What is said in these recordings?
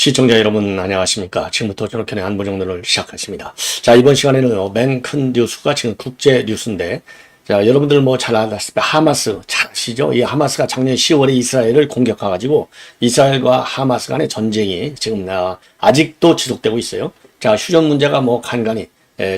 시청자 여러분 안녕하십니까. 지금부터 저렇게 안보정론을 시작하겠습니다. 자, 이번 시간에는 맨 큰 뉴스가 지금 국제 뉴스인데, 자, 여러분들 뭐 잘 알다시피 하마스 잘 아시죠? 이 하마스가 작년 10월에 이스라엘을 공격해가지고 이스라엘과 하마스 간의 전쟁이 지금 아직도 지속되고 있어요. 자, 휴전 문제가 뭐 간간히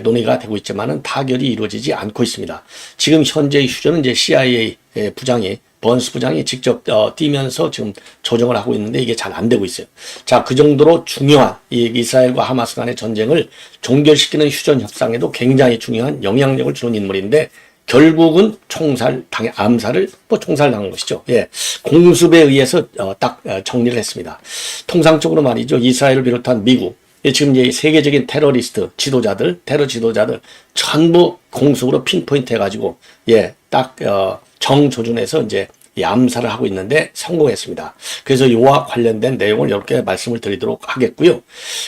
논의가 되고 있지만은 타결이 이루어지지 않고 있습니다. 지금 현재 휴전은 이제 CIA 부장이 번스 부장이 직접 뛰면서 지금 조정을 하고 있는데 이게 잘 안 되고 있어요. 자, 그 정도로 중요한 이 이스라엘과 하마스 간의 전쟁을 종결시키는 휴전 협상에도 굉장히 중요한 영향력을 주는 인물인데 결국은 암살을 총살당한 것이죠. 예, 공습에 의해서 딱 정리를 했습니다. 통상적으로 말이죠. 이스라엘을 비롯한 미국, 지금 이제 세계적인 테러 지도자들 전부 공습으로 핀포인트 해가지고 딱 정조준해서 이제 암살을 하고 있는데 성공했습니다. 그래서 이와 관련된 내용을 이렇게 말씀을 드리도록 하겠고요.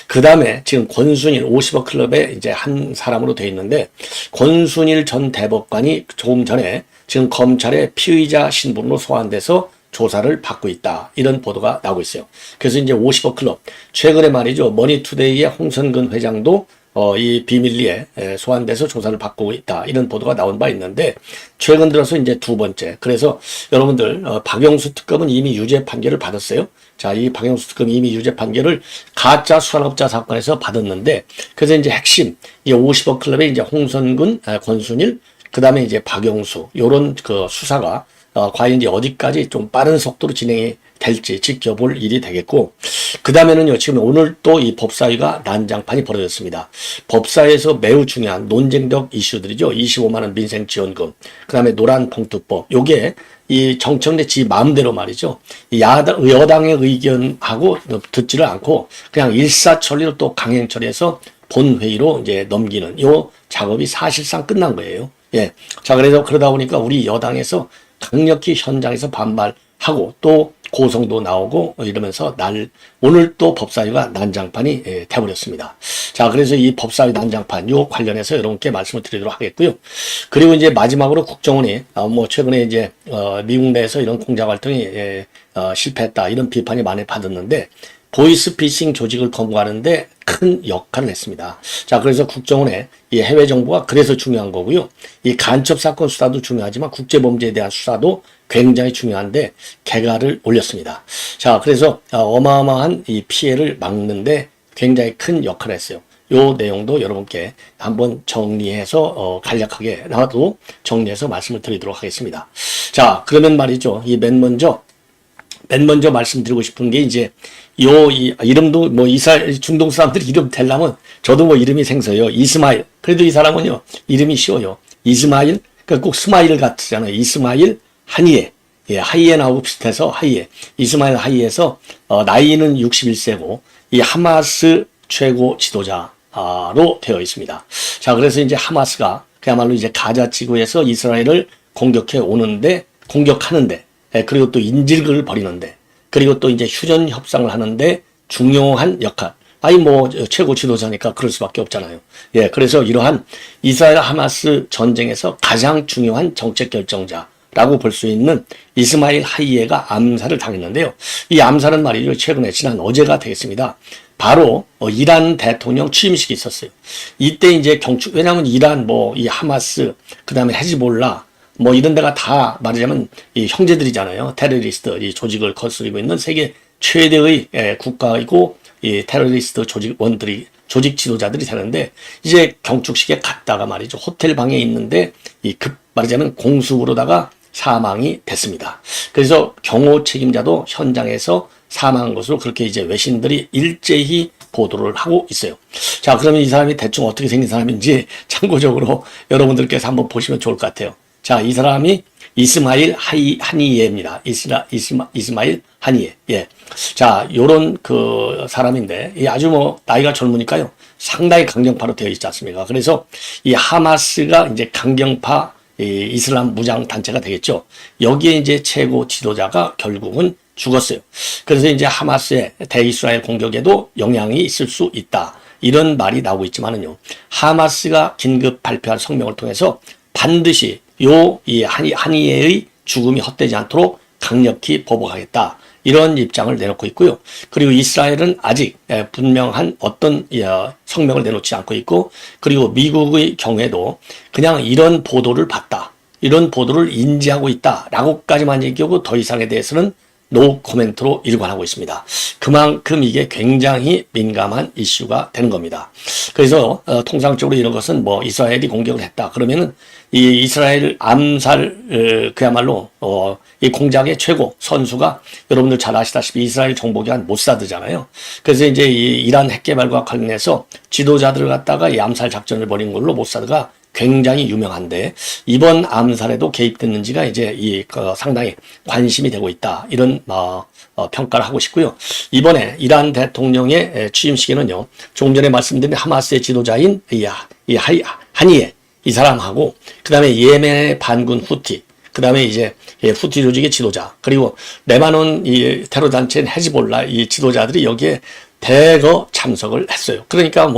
그 다음에 지금 권순일 50억 클럽에 이제 한 사람으로 되어 있는데 권순일 전 대법관이 조금 전에 지금 검찰의 피의자 신분으로 소환돼서 조사를 받고 있다. 이런 보도가 나오고 있어요. 그래서 이제 50억 클럽. 최근에 말이죠. 머니투데이의 홍선근 회장도 이 비밀리에 소환돼서 조사를 받고 있다. 이런 보도가 나온 바 있는데 최근 들어서 이제 두 번째. 그래서 여러분들 박영수 특검은 이미 유죄 판결을 받았어요. 자, 이 박영수 특검 이미 유죄 판결을 가짜 수산업자 사건에서 받았는데 그래서 이제 핵심 이 50억 클럽의 이제 홍선근, 권순일, 그다음에 이제 박영수 요런 그 수사가 과연 이제 어디까지 좀 빠른 속도로 진행이 될지 지켜볼 일이 되겠고, 그 다음에는요, 지금 오늘 또 이 법사위가 난장판이 벌어졌습니다. 법사위에서 매우 중요한 논쟁적 이슈들이죠. 25만원 민생지원금, 그 다음에 노란봉투법, 요게 이 정청래 지 마음대로 말이죠. 여당의 의견하고 듣지를 않고 그냥 일사천리로 또 강행 처리해서 본회의로 이제 넘기는 요 작업이 사실상 끝난 거예요. 예. 자, 그래서 그러다 보니까 우리 여당에서 강력히 현장에서 반발하고 또 고성도 나오고 이러면서 오늘 또 법사위가 난장판이 돼버렸습니다. 자, 그래서 이 법사위 난장판 요 관련해서 여러분께 말씀을 드리도록 하겠고요. 그리고 이제 마지막으로 국정원이 뭐 최근에 이제 미국 내에서 이런 공작 활동이 실패했다 이런 비판이 많이 받았는데 보이스피싱 조직을 검거하는데 큰 역할을 했습니다. 자, 그래서 국정원의 이 해외 정보가 그래서 중요한 거고요. 이 간첩 사건 수사도 중요하지만 국제범죄에 대한 수사도 굉장히 중요한데 개가를 올렸습니다. 자, 그래서 어마어마한 이 피해를 막는데 굉장히 큰 역할을 했어요. 요 내용도 여러분께 한번 정리해서 간략하게 나도 정리해서 말씀을 드리도록 하겠습니다. 자, 그러면 말이죠. 이 맨 먼저 말씀드리고 싶은 게 이제 이름도 뭐 이스라엘 중동 사람들 이름 대려면 저도 뭐 이름이 생소해요. 이스마일. 그래도 이 사람은요 이름이 쉬워요. 이스마일. 그러니까 꼭 스마일 같잖아요. 이스마일 하니에. 예, 하이에 나오고 비슷해서 하이에. 이스마일 하이에서 나이는 61세고 이 하마스 최고 지도자로 되어 있습니다. 자, 그래서 이제 하마스가 그야말로 이제 가자 지구에서 이스라엘을 공격하는데 그리고 또 인질극을 벌이는데 그리고 또 이제 휴전 협상을 하는데 중요한 역할. 최고 지도자니까 그럴 수밖에 없잖아요. 예, 그래서 이러한 이스라엘 하마스 전쟁에서 가장 중요한 정책 결정자라고 볼 수 있는 이스마일 하이에가 암살을 당했는데요. 이 암살은 말이죠. 최근에 지난 어제가 되겠습니다. 바로 이란 대통령 취임식이 있었어요. 이때 이제 왜냐하면 이란 이 하마스 그다음에 헤즈볼라 이런 데가 다 말하자면 이 형제들이잖아요. 테러리스트 이 조직을 거스르고 있는 세계 최대의 국가이고 이 테러리스트 조직 지도자들이 되는데 이제 경축식에 갔다가 말이죠. 호텔 방에 있는데 말하자면 공습으로다가 사망이 됐습니다. 그래서 경호 책임자도 현장에서 사망한 것으로 그렇게 이제 외신들이 일제히 보도를 하고 있어요. 자, 그러면 이 사람이 대충 어떻게 생긴 사람인지 참고적으로 여러분들께서 한번 보시면 좋을 것 같아요. 자, 이 사람이 이스마일 하니예입니다. 이스마일 하니예. 예. 자, 요런 그 사람인데, 아주 나이가 젊으니까요. 상당히 강경파로 되어 있지 않습니까? 그래서 이 하마스가 이제 강경파 이슬람 무장 단체가 되겠죠. 여기에 이제 최고 지도자가 결국은 죽었어요. 그래서 이제 하마스의 대이스라엘 공격에도 영향이 있을 수 있다. 이런 말이 나오고 있지만은요. 하마스가 긴급 발표한 성명을 통해서 반드시 이 하니예의 죽음이 헛되지 않도록 강력히 보복하겠다. 이런 입장을 내놓고 있고요. 그리고 이스라엘은 아직 분명한 어떤 성명을 내놓지 않고 있고, 그리고 미국의 경우에도 그냥 이런 보도를 봤다, 이런 보도를 인지하고 있다라고까지만 얘기하고 더 이상에 대해서는 노 코멘트로 일관하고 있습니다. 그만큼 이게 굉장히 민감한 이슈가 되는 겁니다. 그래서 통상적으로 이런 것은 뭐 이스라엘이 공격을 했다 그러면은 이 이스라엘 암살 그야말로 이 공작의 최고 선수가 여러분들 잘 아시다시피 이스라엘 정보기관 모사드잖아요. 그래서 이제 이 이란 핵개발과 관련해서 지도자들을 갖다가 이 암살 작전을 벌인 걸로 모사드가 굉장히 유명한데, 이번 암살에도 개입됐는지가 이제 상당히 관심이 되고 있다, 이런 평가를 하고 싶고요. 이번에 이란 대통령의 취임식에는요, 조금 전에 말씀드린 하마스의 지도자인 하니에 이 사람하고, 그 다음에 예멘의 반군 후티, 그 다음에 이제 후티 조직의 지도자, 그리고 레바논 이 테러 단체인 헤즈볼라 이 지도자들이 여기에 대거 참석을 했어요. 그러니까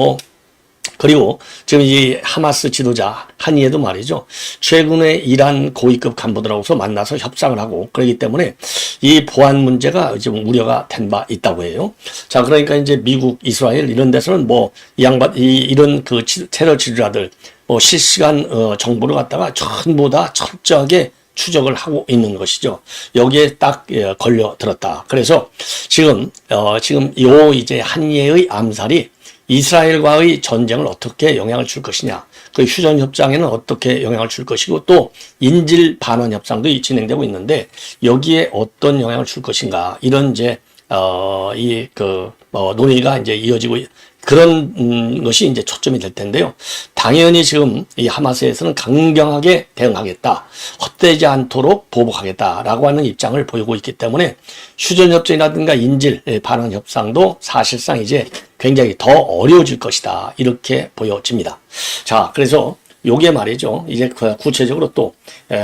그리고 지금 이 하마스 지도자 하니에도 말이죠, 최근에 이란 고위급 간부들하고서 만나서 협상을 하고 그러기 때문에 이 보안 문제가 좀 우려가 된 바 있다고 해요. 자, 그러니까 이제 미국, 이스라엘 이런 데서는 이런 그 테러 지도자들 실시간 정보를 갖다가 전부 다 철저하게 추적을 하고 있는 것이죠. 여기에 딱 걸려 들었다. 그래서 지금 이제 한예의 암살이 이스라엘과의 전쟁을 어떻게 영향을 줄 것이냐, 그 휴전 협상에는 어떻게 영향을 줄 것이고, 또 인질 반환 협상도 진행되고 있는데 여기에 어떤 영향을 줄 것인가, 이런 이제 논의가 이제 이어지고 그런 것이 이제 초점이 될 텐데요. 당연히 지금 이 하마스에서는 강경하게 대응하겠다, 헛되지 않도록 보복하겠다라고 하는 입장을 보이고 있기 때문에 휴전협정이라든가 인질 반환 협상도 사실상 이제 굉장히 더 어려워질 것이다, 이렇게 보여집니다. 자, 그래서 요게 말이죠, 이제 구체적으로 또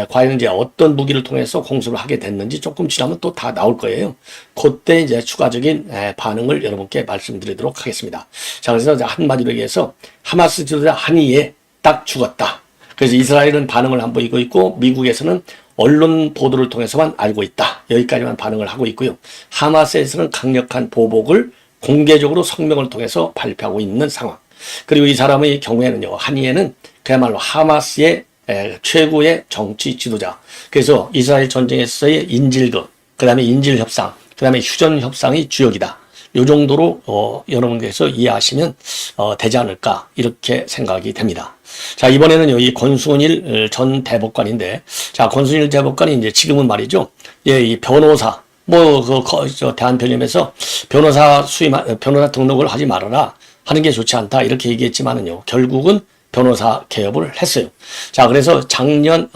과연 이제 어떤 무기를 통해서 공습을 하게 됐는지 조금 지나면 또 다 나올 거예요. 그때 이제 추가적인 반응을 여러분께 말씀드리도록 하겠습니다. 자, 그래서 한마디로 얘기해서 하마스 지도자 하니에 딱 죽었다. 그래서 이스라엘은 반응을 안 보이고 있고, 미국에서는 언론 보도를 통해서만 알고 있다, 여기까지만 반응을 하고 있고요. 하마스에서는 강력한 보복을 공개적으로 성명을 통해서 발표하고 있는 상황. 그리고 이 사람의 경우에는요, 하니에는 그야말로 하마스의 최고의 정치 지도자. 그래서 이스라엘 전쟁에서의 인질극, 그 다음에 인질협상, 그 다음에 휴전협상의 주역이다. 이 정도로 여러분께서 이해하시면 되지 않을까, 이렇게 생각이 됩니다. 자, 이번에는 이 권순일 전 대법관인데, 자, 권순일 대법관이 이제 지금은 말이죠, 이 변호사, 대한변협에서 변호사 등록을 하지 말아라, 하는 게 좋지 않다, 이렇게 얘기했지만은요, 결국은 변호사 개업을 했어요. 자, 그래서 재작년,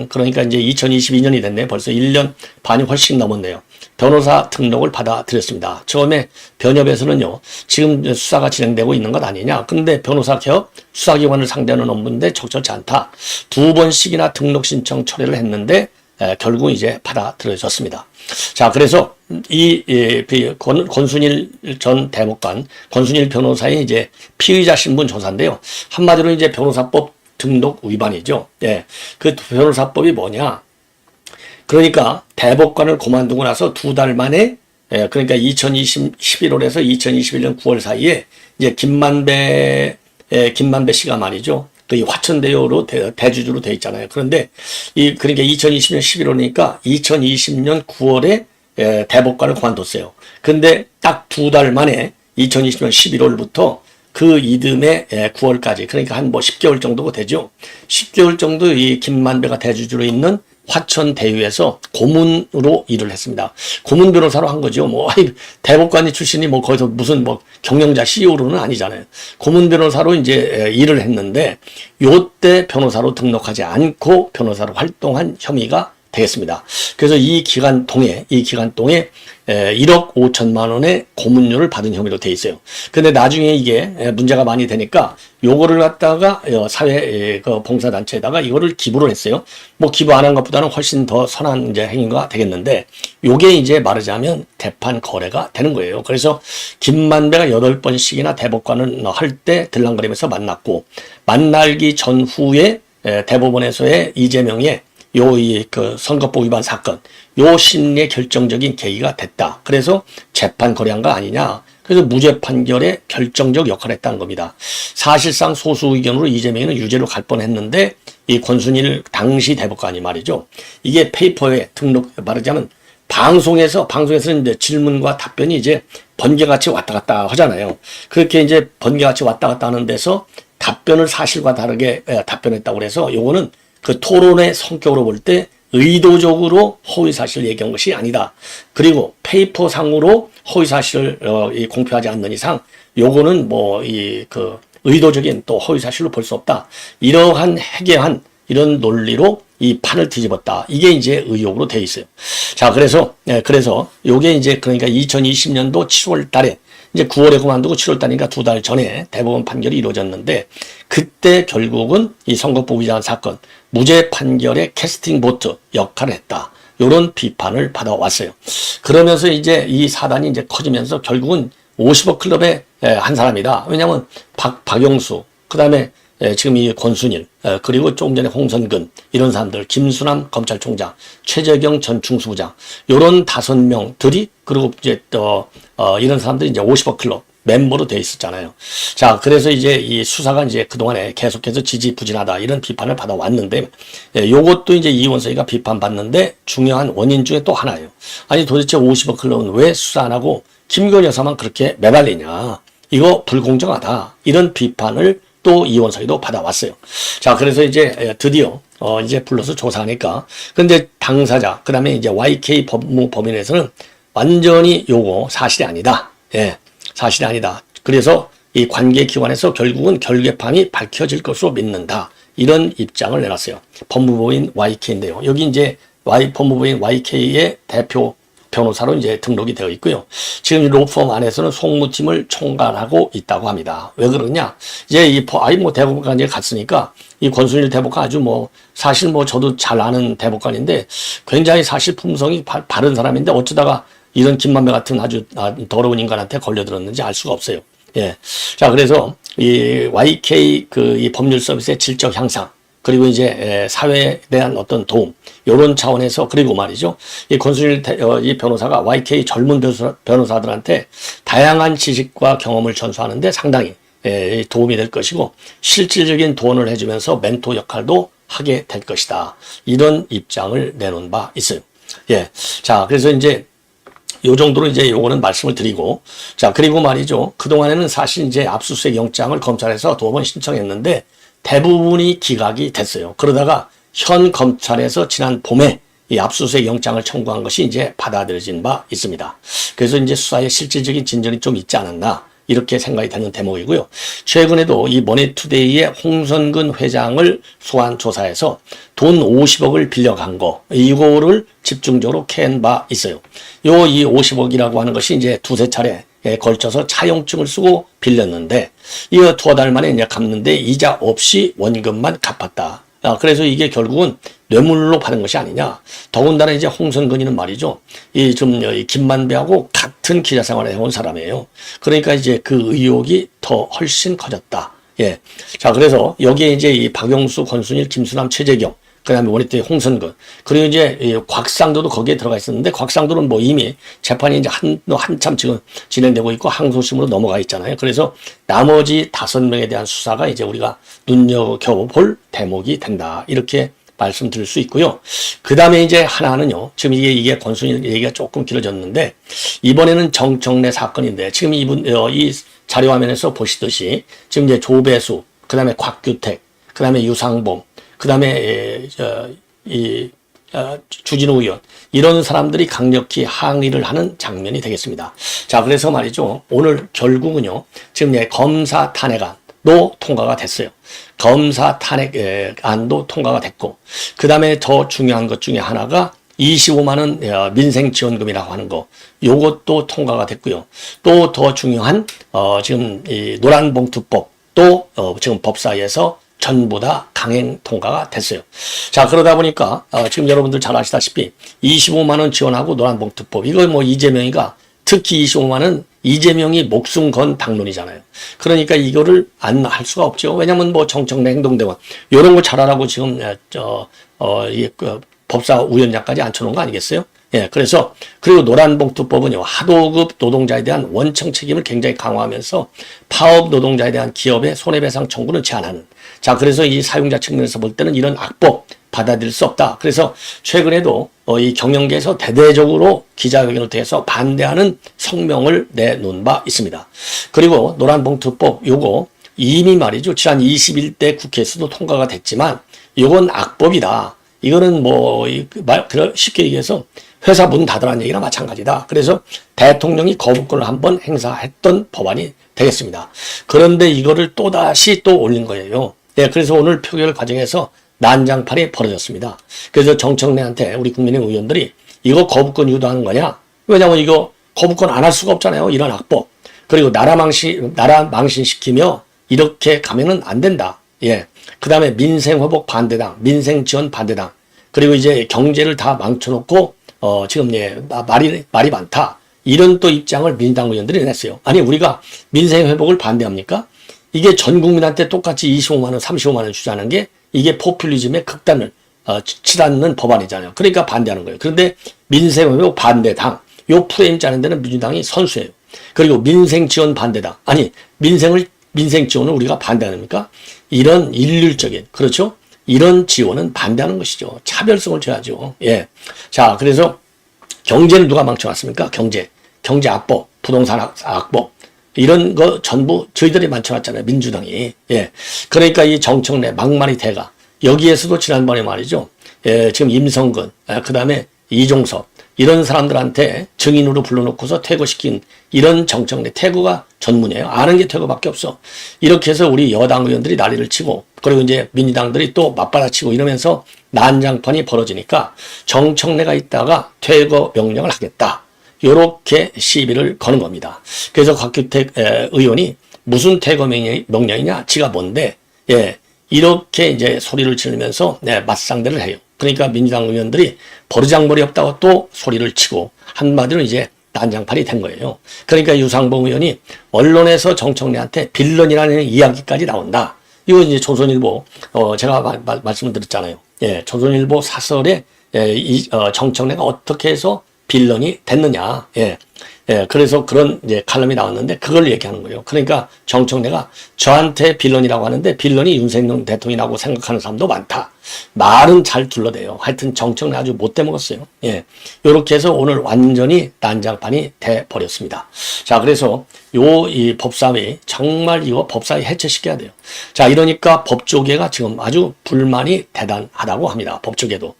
그러니까 이제 2022년이 됐네. 벌써 1년 반이 훨씬 넘었네요. 변호사 등록을 받아들였습니다. 처음에 변협에서는요, 지금 수사가 진행되고 있는 것 아니냐. 근데 변호사 개업, 수사기관을 상대하는 업무인데 적절치 않다. 2번씩이나 등록 신청 처리를 했는데 결국 이제 받아들여졌습니다. 자, 그래서 권순일 전 대법관, 권순일 변호사의 이제 피의자 신분 조사인데요. 한마디로 이제 변호사법 등록 위반이죠. 예. 그 변호사법이 뭐냐? 그러니까 대법관을 그만두고 나서 2달 만에, 그러니까 11월에서 2021년 9월 사이에 이제 김만배 씨가 말이죠, 그 화천대유로 대주주로 돼 있잖아요. 그런데 그러니까 2020년 11월이니까 2020년 9월에 대법관을 그만뒀어요. 근데 딱 2달 만에 2020년 11월부터 그 이듬해 9월까지, 그러니까 한 10개월 정도가 되죠. 10개월 정도 이 김만배가 대주주로 있는 화천대유에서 고문으로 일을 했습니다. 고문 변호사로 한 거죠. 대법관이 출신이 거기서 무슨 경영자 CEO로는 아니잖아요. 고문 변호사로 이제 일을 했는데, 요때 변호사로 등록하지 않고 변호사로 활동한 혐의가 되겠습니다. 그래서 이 기간 동에 1억 5천만 원의 고문료를 받은 혐의로 돼 있어요. 근데 나중에 이게 문제가 많이 되니까 요거를 갖다가 사회 봉사단체에다가 이거를 기부를 했어요. 기부 안 한 것보다는 훨씬 더 선한 이제 행위가 되겠는데, 요게 이제 말하자면 대판 거래가 되는 거예요. 그래서 김만배가 8번씩이나 대법관을 할 때 들랑거리면서 만났고, 만나기 전후에 대법원에서의 이재명의 그 선거법 위반 사건, 요 심리의 결정적인 계기가 됐다. 그래서 재판 거래한 거 아니냐. 그래서 무죄 판결에 결정적 역할을 했다는 겁니다. 사실상 소수 의견으로 이재명이는 유죄로 갈 뻔했는데 이 권순일 당시 대법관이 말이죠. 이게 페이퍼에 등록, 말하자면 방송에서는 이제 질문과 답변이 이제 번개같이 왔다 갔다 하잖아요. 그렇게 이제 번개같이 왔다 갔다 하는 데서 답변을 사실과 다르게 답변했다고 그래서 요거는 그 토론의 성격으로 볼 때 의도적으로 허위사실을 얘기한 것이 아니다. 그리고 페이퍼상으로 허위사실을 공표하지 않는 이상 요거는 뭐 그 의도적인 또 허위사실로 볼 수 없다. 이러한 해괴한 이런 논리로 이 판을 뒤집었다. 이게 이제 의혹으로 돼 있어요. 자, 그래서 요게 이제 그러니까 2020년도 7월 달에 이제 9월에 그만두고 7월 달이니까 2달 전에 대법원 판결이 이루어졌는데 그때 결국은 이 선거법 위반 사건 무죄 판결의 캐스팅 보트 역할을 했다. 요런 비판을 받아왔어요. 그러면서 이제 이 사단이 이제 커지면서 결국은 50억 클럽의 한 사람이다. 왜냐하면 박영수, 그 다음에 지금 이 권순일, 그리고 조금 전에 홍선근, 이런 사람들, 김수남 검찰총장, 최재경 전 중수부장, 요런 5명들이, 그리고 이제 이런 사람들이 이제 50억 클럽 멤버로 돼 있었잖아요. 자, 그래서 이제 이 수사가 이제 그동안에 계속해서 지지부진하다, 이런 비판을 받아왔는데, 요것도 이제 이원석이가 비판받는데 중요한 원인 중에 또 하나예요. 아니, 도대체 50억 클럽은 왜 수사 안 하고 김건희 여사만 그렇게 매달리냐. 이거 불공정하다. 이런 비판을 또 이원석이도 받아왔어요. 자, 그래서 이제 드디어 이제 불러서 조사하니까 근데 당사자 그다음에 이제 YK 법무법인에서는 완전히 요거 사실이 아니다. 예, 사실이 아니다. 그래서 이 관계기관에서 결국은 결계판이 밝혀질 것으로 믿는다. 이런 입장을 내놨어요. 법무법인 YK인데요. 여기 이제 법무법인 YK의 대표 변호사로 이제 등록이 되어 있고요. 지금 로펌 안에서는 송무팀을 총괄하고 있다고 합니다. 왜 그러냐? 이제 대법관에 갔으니까 이 권순일 대법관 아주 사실 저도 잘 아는 대법관인데 굉장히 사실 품성이 바른 사람인데 어쩌다가 이런 김만배 같은 아주 더러운 인간한테 걸려들었는지 알 수가 없어요. 예. 자, 그래서 이 YK 이 법률 서비스의 질적 향상, 그리고 이제 사회에 대한 어떤 도움, 이런 차원에서, 그리고 말이죠. 이 권순일 이 변호사가 YK 젊은 변호사들한테 다양한 지식과 경험을 전수하는데 상당히 도움이 될 것이고 실질적인 도움을 해주면서 멘토 역할도 하게 될 것이다. 이런 입장을 내놓은 바 있어요. 예. 자, 그래서 이제 요 정도로 이제 요거는 말씀을 드리고, 자, 그리고 말이죠. 그동안에는 사실 이제 압수수색 영장을 검찰에서 2번 신청했는데 대부분이 기각이 됐어요. 그러다가 현 검찰에서 지난 봄에 이 압수수색 영장을 청구한 것이 이제 받아들여진 바 있습니다. 그래서 이제 수사에 실질적인 진전이 좀 있지 않았나, 이렇게 생각이 되는 대목이고요. 최근에도 이 머니투데이의 홍선근 회장을 소환 조사해서 돈 50억을 빌려간 거, 이거를 집중적으로 캐는 바 있어요. 이 50억이라고 하는 것이 이제 2~3차례 걸쳐서 차용증을 쓰고 빌렸는데, 이거 2달 만에 이제 갚는데 이자 없이 원금만 갚았다. 그래서 이게 결국은 뇌물로 받은 것이 아니냐. 더군다나 이제 홍선근이는 말이죠. 이 김만배하고 같은 기자 생활을 해온 사람이에요. 그러니까 이제 그 의혹이 더 훨씬 커졌다. 예. 자, 그래서 여기에 이제 이 박영수, 권순일, 김수남, 최재경, 그 다음에 원희태, 홍선근, 그리고 이제 이 곽상도도 거기에 들어가 있었는데, 곽상도는 이미 재판이 이제 한참 지금 진행되고 있고 항소심으로 넘어가 있잖아요. 그래서 나머지 5명에 대한 수사가 이제 우리가 눈여겨볼 대목이 된다. 이렇게 말씀드릴 수 있고요. 그 다음에 이제 하나는요, 지금 이게 권순일 얘기가 조금 길어졌는데, 이번에는 정청래 사건인데, 지금 이 자료 화면에서 보시듯이, 지금 이제 조배수, 그 다음에 곽규택, 그 다음에 유상범, 그 다음에 주진우 의원, 이런 사람들이 강력히 항의를 하는 장면이 되겠습니다. 자, 그래서 말이죠. 오늘 결국은요, 지금 검사 탄핵안도 통과가 됐어요. 검사 탄핵안도 통과가 됐고, 그 다음에 더 중요한 것 중에 하나가 25만 원 민생지원금이라고 하는 거, 요것도 통과가 됐고요. 또 더 중요한 지금 이 노란봉투법도 지금 법사위에서 전부 다 강행 통과가 됐어요. 자, 그러다 보니까 지금 여러분들 잘 아시다시피 25만 원 지원하고 노란봉투법, 이거 이재명이가 특히 25만 원 이재명이 목숨 건 당론이잖아요. 그러니까 이거를 안 할 수가 없죠. 왜냐면 뭐 정청래 행동대원 이런 거 잘하라고 지금 법사위원장까지 앉혀놓은 거 아니겠어요? 예, 그래서 그리고 노란봉투법은요 하도급 노동자에 대한 원청 책임을 굉장히 강화하면서 파업 노동자에 대한 기업의 손해배상 청구는 제한하는. 자, 그래서 이 사용자 측면에서 볼 때는 이런 악법 받아들일 수 없다. 그래서 최근에도 이 경영계에서 대대적으로 기자회견을 통해서 반대하는 성명을 내놓은 바 있습니다. 그리고 노란봉투법 요거 이미 말이죠. 지난 21대 국회에서도 통과가 됐지만 요건 악법이다. 이거는 뭐 쉽게 얘기해서 회사 문 닫으라는 얘기나 마찬가지다. 그래서 대통령이 거부권을 한번 행사했던 법안이 되겠습니다. 그런데 이거를 또다시 또 올린 거예요. 네, 그래서 오늘 표결 과정에서 난장판이 벌어졌습니다. 그래서 정청래한테 우리 국민의힘 의원들이 이거 거부권 유도하는 거냐? 왜냐하면 이거 거부권 안 할 수가 없잖아요. 이런 악법. 그리고 나라 망신시키며 이렇게 가면은 안 된다. 예. 그 다음에 민생회복 반대당, 민생지원 반대당. 그리고 이제 경제를 다 망쳐놓고 지금 말이 많다. 이런 또 입장을 민주당 의원들이 냈어요. 아니 우리가 민생회복을 반대합니까? 이게 전 국민한테 똑같이 25만 원, 35만 원 주자는 게 이게 포퓰리즘의 극단을 치닫는 법안이잖아요. 그러니까 반대하는 거예요. 그런데 민생회복 반대당 요 프레임 짜는 데는 민주당이 선수예요. 그리고 민생지원 반대당. 아니 민생 지원을 우리가 반대합니까? 이런 일률적인 그렇죠? 이런 지원은 반대하는 것이죠. 차별성을 줘야죠. 예. 자, 그래서 경제를 누가 망쳐놨습니까? 경제 악법, 부동산 악법 이런 거 전부 저희들이 망쳐놨잖아요. 민주당이. 예. 그러니까 이 정청래 막말이 대가 여기에서도 지난번에 말이죠. 예, 지금 임성근, 그 다음에 이종섭 이런 사람들한테 증인으로 불러놓고서 퇴거시킨 이런 정청래 퇴거가 전문이에요. 아는 게 퇴거밖에 없어. 이렇게 해서 우리 여당 의원들이 난리를 치고 그리고 이제 민주당들이 또 맞받아치고 이러면서 난장판이 벌어지니까 정청래가 있다가 퇴거 명령을 하겠다. 요렇게 시비를 거는 겁니다. 그래서 곽규택 의원이 무슨 퇴거 명령이냐? 지가 뭔데? 예. 이렇게 이제 소리를 지르면서 맞상대를 해요. 그러니까 민주당 의원들이 버르장머리 없다고 또 소리를 치고 한마디로 이제 난장판이 된 거예요. 그러니까 유상봉 의원이 언론에서 정청래한테 빌런이라는 이야기까지 나온다. 이거 이제 조선일보 제가 말씀을 드렸잖아요. 예, 조선일보 사설에 정청래가 어떻게 해서 빌런이 됐느냐. 예. 예, 그래서 그런 이제 칼럼이 나왔는데 그걸 얘기하는 거예요. 그러니까 정청래가 저한테 빌런이라고 하는데 빌런이 윤석열 대통령이라고 생각하는 사람도 많다. 말은 잘 둘러대요. 하여튼 정청래 아주 못돼 먹었어요. 예. 요렇게 해서 오늘 완전히 난장판이 돼 버렸습니다. 자, 그래서 이 법사위 정말 이거 법사위 해체시켜야 돼요. 자, 이러니까 법조계가 지금 아주 불만이 대단하다고 합니다. 법조계도.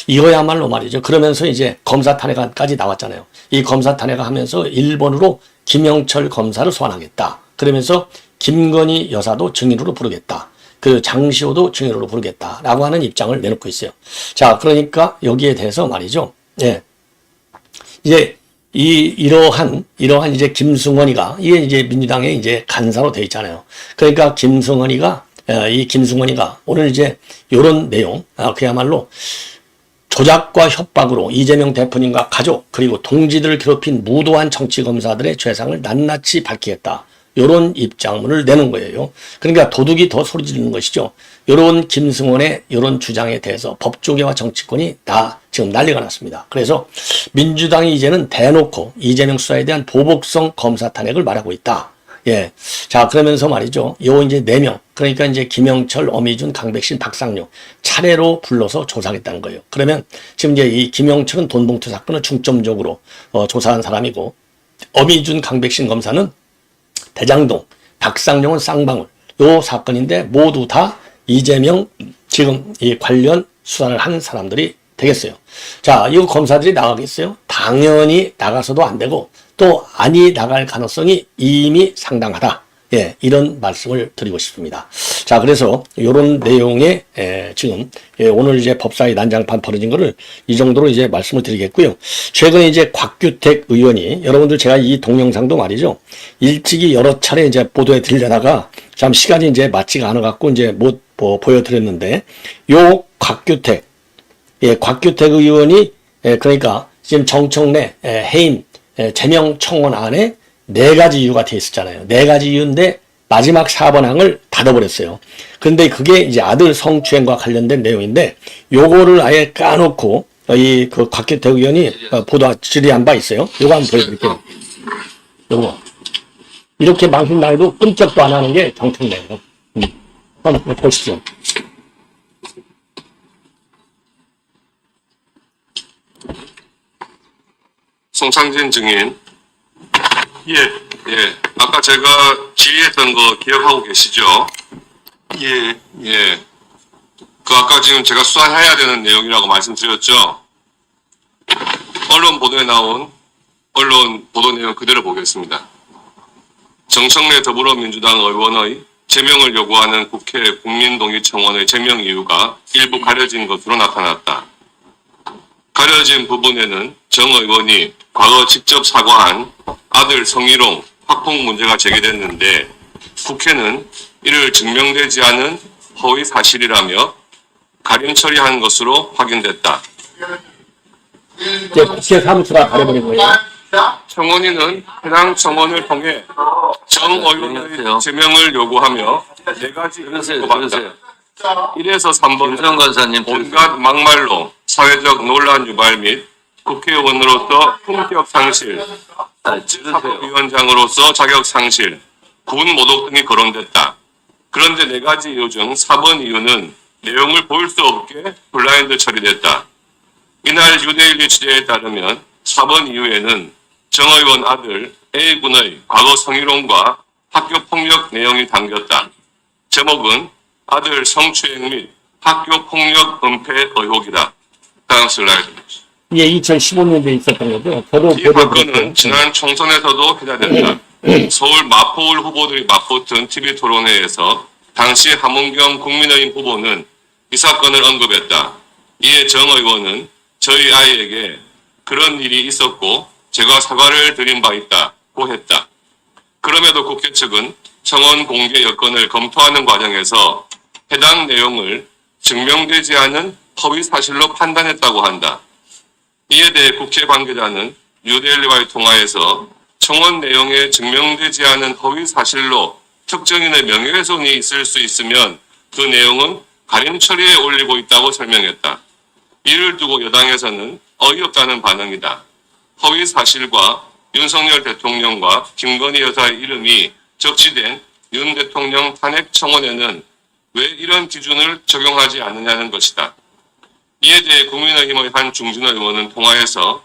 이거야말로 말이죠. 그러면서 이제 검사 탄핵안까지 나왔잖아요. 이 검사 탄핵하면서 일본으로 김영철 검사를 소환하겠다. 그러면서 김건희 여사도 증인으로 부르겠다. 그 장시호도 증인으로 부르겠다라고 하는 입장을 내놓고 있어요. 자, 그러니까 여기에 대해서 말이죠. 예. 이제 이러한 이제 김승원이가 이게 이제 민주당의 이제 간사로 되어 있잖아요. 그러니까 김승원이가 오늘 이제 요런 내용 그야말로 조작과 협박으로 이재명 대표님과 가족 그리고 동지들을 괴롭힌 무도한 정치검사들의 죄상을 낱낱이 밝히겠다. 이런 입장문을 내는 거예요. 그러니까 도둑이 더 소리 지르는 것이죠. 이런 김승원의 이런 주장에 대해서 법조계와 정치권이 다 지금 난리가 났습니다. 그래서 민주당이 이제는 대놓고 이재명 수사에 대한 보복성 검사 탄핵을 말하고 있다. 예. 자, 그러면서 말이죠. 요 이제 4명. 그러니까 이제 김영철, 어미준, 강백신, 박상용 차례로 불러서 조사하겠다는 거예요. 그러면 지금 이제 이 김영철은 돈봉투 사건을 중점적으로 조사한 사람이고 어미준, 강백신 검사는 대장동, 박상용은 쌍방울. 요 사건인데 모두 다 이재명 지금 이 관련 수사를 한 사람들이 되겠어요. 자, 이 검사들이 나가겠어요? 당연히 나가서도 안 되고 또 아니 나갈 가능성이 이미 상당하다. 예, 이런 말씀을 드리고 싶습니다. 자, 그래서 이런 내용의 지금 오늘 이제 법사위 난장판 벌어진 거를 이 정도로 이제 말씀을 드리겠고요. 최근에 이제 곽규택 의원이 여러분들 제가 이 동영상도 말이죠. 일찍이 여러 차례 이제 보도해 드리려다가 참 시간이 이제 맞지가 않아 갖고 이제 못 보여드렸는데 요 곽규택 의원이 그러니까 지금 정청래 해임 제명 청원 안에 네 가지 이유가 돼 있었잖아요. 네 가지 이유인데 마지막 4번 항을 닫아버렸어요. 근데 그게 이제 아들 성추행과 관련된 내용인데 요거를 아예 까놓고 그 곽규택 의원이 질의한 바 있어요. 요거 한번 보여드릴게요. 요거. 이렇게 망신당해도 끔찍도 안 하는 게 정청래예요. 한번 보시죠. 송창진 증인. 예. 예. 아까 제가 질의했던 거 기억하고 계시죠? 예. 예. 그 아까 지금 제가 수사해야 되는 내용이라고 말씀드렸죠? 언론 보도에 나온 언론 보도 내용 그대로 보겠습니다. 정청래 더불어민주당 의원의 제명을 요구하는 국회 국민동의청원의 제명 이유가 일부 가려진 것으로 나타났다. 가려진 부분에는 정 의원이 과거 직접 사과한 아들 성희롱 학폭 문제가 제기됐는데 국회는 이를 증명되지 않은 허위 사실이라며 가림 처리한 것으로 확인됐다. 이제 국회 사무처가 가려버린 거예요. 청원인은 해당 청원을 통해 정 의원의 제명을 요구하며 네 가지 이유를 받았다. 1에서 3번 온갖 막말로 사회적 논란 유발 및 국회의원으로서 품격 상실, 사법위원장으로서 자격 상실, 군 모독 등이 거론됐다. 그런데 네 가지 이유 중 4번 이유는 내용을 볼 수 없게 블라인드 처리됐다. 이날 유데일리 취재에 따르면 4번 이후에는 정 의원 아들 A군의 과거 성희롱과 학교 폭력 내용이 담겼다. 제목은 아들 성추행 및 학교 폭력 은폐 의혹이다. 다음 슬라이드입니다. 이게 2015년도에 있었던 거죠. 저도 이 사건은 지난 총선에서도 회자됐다. 서울 마포울 후보들이 맞붙은 TV 토론회에서 당시 함은경 국민의힘 후보는 이 사건을 언급했다. 이에 정 의원은 저희 아이에게 그런 일이 있었고 제가 사과를 드린 바 있다고 했다. 그럼에도 국회 측은 청원 공개 여건을 검토하는 과정에서 해당 내용을 증명되지 않은 허위 사실로 판단했다고 한다. 이에 대해 국회 관계자는 뉴데일리와의 통화에서 청원 내용에 증명되지 않은 허위 사실로 특정인의 명예훼손이 있을 수 있으면 그 내용은 가림 처리에 올리고 있다고 설명했다. 이를 두고 여당에서는 어이없다는 반응이다. 허위 사실과 윤석열 대통령과 김건희 여사의 이름이 적시된 윤 대통령 탄핵 청원에는 왜 이런 기준을 적용하지 않느냐는 것이다. 이에 대해 국민의힘의 한 중진의 의원은 통화에서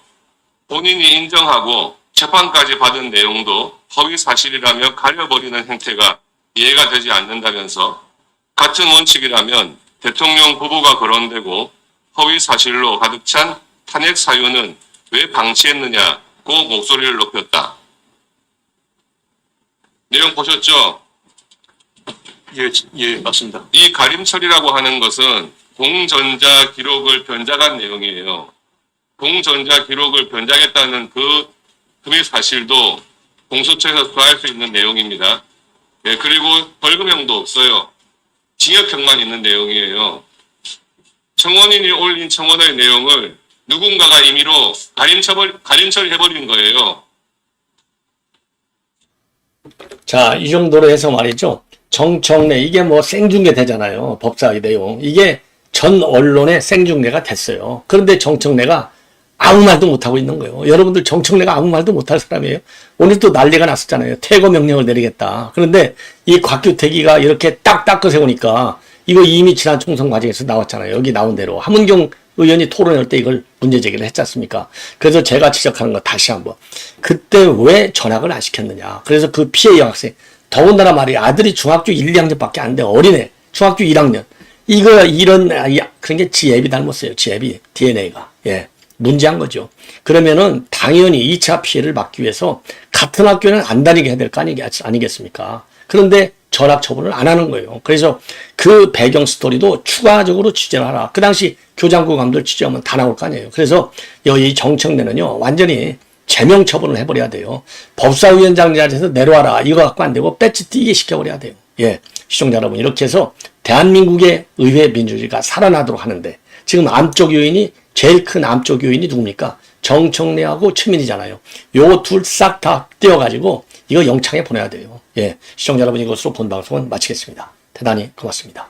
본인이 인정하고 재판까지 받은 내용도 허위 사실이라며 가려버리는 행태가 이해가 되지 않는다면서 같은 원칙이라면 대통령 부부가 거론되고 허위 사실로 가득 찬 탄핵 사유는 왜 방치했느냐고 목소리를 높였다. 내용 보셨죠? 예, 맞습니다. 이 가림 처리라고 하는 것은 공전자 기록을 변작한 내용이에요. 공전자 기록을 변작했다는 그 혐의 사실도 공소처에서 수사할 수 있는 내용입니다. 예, 그리고 벌금형도 없어요. 징역형만 있는 내용이에요. 청원인이 올린 청원의 내용을 누군가가 임의로 가림 처리해버린 거예요. 자, 이 정도로 해서 말이죠. 정청래, 이게 뭐 생중계 되잖아요. 법사위 내용. 이게 전 언론에 생중계가 됐어요. 그런데 정청래가 아무 말도 못하고 있는 거예요. 여러분들 정청래가 아무 말도 못할 사람이에요. 오늘 또 난리가 났었잖아요. 퇴거 명령을 내리겠다. 그런데 이 곽규택이가 이렇게 딱 닦아 세우니까 이거 이미 지난 총선 과정에서 나왔잖아요. 여기 나온 대로. 함은경 의원이 토론할 때 이걸 문제 제기를 했지 않습니까? 그래서 제가 지적하는 거 다시 한번. 그때 왜 전학을 안 시켰느냐. 그래서 그 피해 여학생. 더군다나 말이야. 아들이 중학교 1, 2학년밖에 안 돼. 어린애. 중학교 1학년. 그런 게 지앱이 닮았어요. 지앱이. DNA가. 예. 문제한 거죠. 그러면은 당연히 2차 피해를 막기 위해서 같은 학교는 안 다니게 해야 될 거 아니겠습니까? 그런데 전학 처분을 안 하는 거예요. 그래서 그 배경 스토리도 추가적으로 취재를 하라. 그 당시 교장부 감독 취재하면 다 나올 거 아니에요. 그래서 이 정청래는요, 완전히 제명 처분을 해버려야 돼요. 법사위원장 자리에서 내려와라. 이거 갖고 안 되고 배지 띄게 시켜버려야 돼요. 예. 시청자 여러분, 이렇게 해서 대한민국의 의회 민주주의가 살아나도록 하는데, 지금 암쪽 요인이, 제일 큰 암쪽 요인이 누굽니까? 정청래하고 최민희잖아요. 요 둘 싹 다 띄어가지고 이거 영창에 보내야 돼요. 예. 시청자 여러분, 이것으로 본 방송은 마치겠습니다. 대단히 고맙습니다.